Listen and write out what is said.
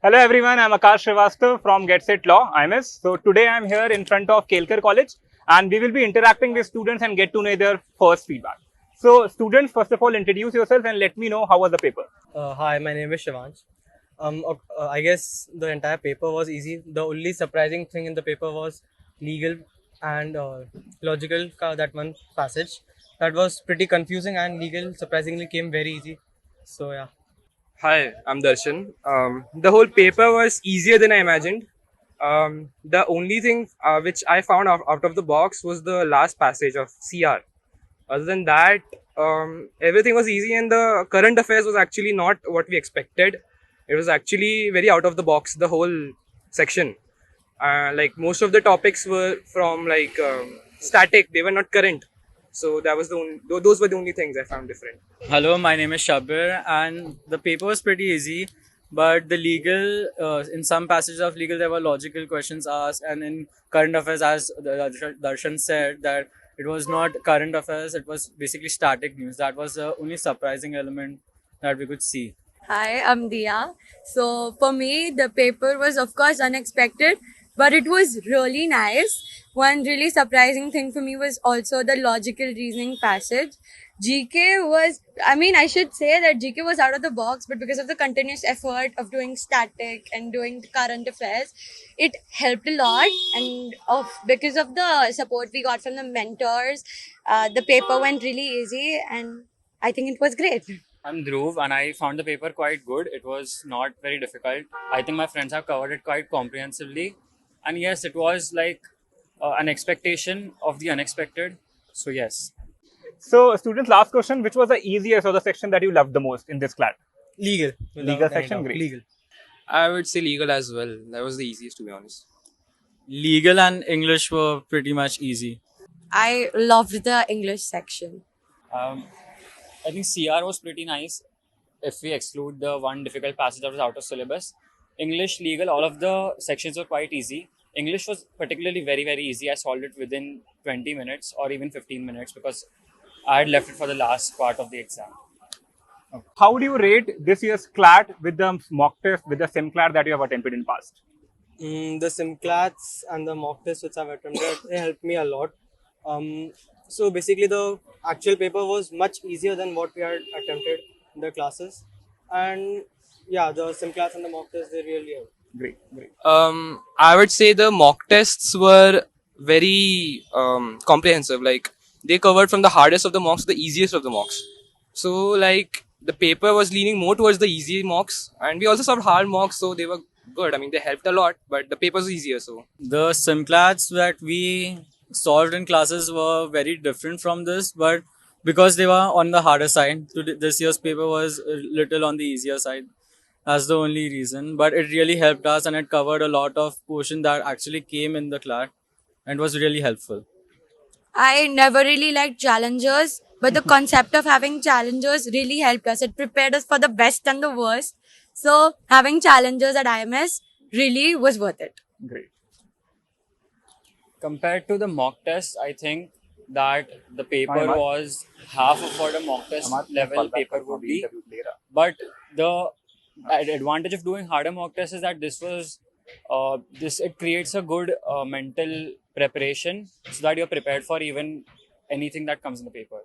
Hello everyone, I'm Akash Srivastav from Get Set Law, IMS. So today I'm here in front of Kelkar College and we will be interacting with students and get to know their first feedback. So students, first of all, introduce yourselves and let me know how was the paper. Hi, my name is Shivansh. I guess the entire paper was easy. The only surprising thing in the paper was legal and logical, that one passage. That was pretty confusing, and legal surprisingly came very easy. So, yeah. Hi, I'm Darshan. The whole paper was easier than I imagined. The only thing which I found out of the box was the last passage of CR. Other than that, everything was easy, and the current affairs was actually not what we expected. It was actually very out of the box, the whole section. Like most of the topics were from static, they were not current. So that was those were the only things I found different. Hello, my name is Shabir, and the paper was pretty easy. But the legal, in some passages of legal, there were logical questions asked, and in current affairs, as Darshan said, that it was not current affairs; it was basically static news. That was the only surprising element that we could see. Hi, I'm Dia. So for me, the paper was of course unexpected, but it was really nice. One really surprising thing for me was also the logical reasoning passage. GK was, I should say that GK was out of the box, but because of the continuous effort of doing static and doing the current affairs, it helped a lot. And because of the support we got from the mentors, the paper went really easy, and I think it was great. I'm Dhruv, and I found the paper quite good. It was not very difficult. I think my friends have covered it quite comprehensively, and yes, it was like an expectation of the unexpected. So yes. So students, last question, which was the easiest or the section that you loved the most in this class? Legal. Legal Without any section, doubt. great. Legal. I would say legal as well. That was the easiest, to be honest. Legal and English were pretty much easy. I loved the English section. Um, I think CR was pretty nice if we exclude the one difficult passage that was out of syllabus. English, legal, all of the sections were quite easy. English was particularly very, very easy. I solved it within 20 minutes or even 15 minutes because I had left it for the last part of the exam. How do you rate this year's CLAT with the mock test, with the SIM CLAT that you have attempted in past? The SimClats and the mock tests which I've attempted, they helped me a lot. So basically, the actual paper was much easier than what we had attempted in the classes, and yeah, the SimClats and the mock tests, they really helped. Great, great. I would say the mock tests were very comprehensive. Like they covered from the hardest of the mocks to the easiest of the mocks. So like the paper was leaning more towards the easy mocks, and we also solved hard mocks, so they were good. I mean, they helped a lot, but the paper was easier. So The SimClats that we solved in classes were very different from this, but because they were on the harder side, this year's paper was a little on the easier side. That's the only reason. But it really helped us and it covered a lot of portion that actually came in the class and was really helpful. I never really liked challengers, but the concept of having challengers really helped us. It prepared us for the best and the worst. So having challengers at IMS really was worth it. Great. Compared to the mock test, I think that the paper was half of what a mock test level paper would be. But the advantage of doing harder mock tests is that this it creates a good mental preparation so that you're prepared for even anything that comes in the paper.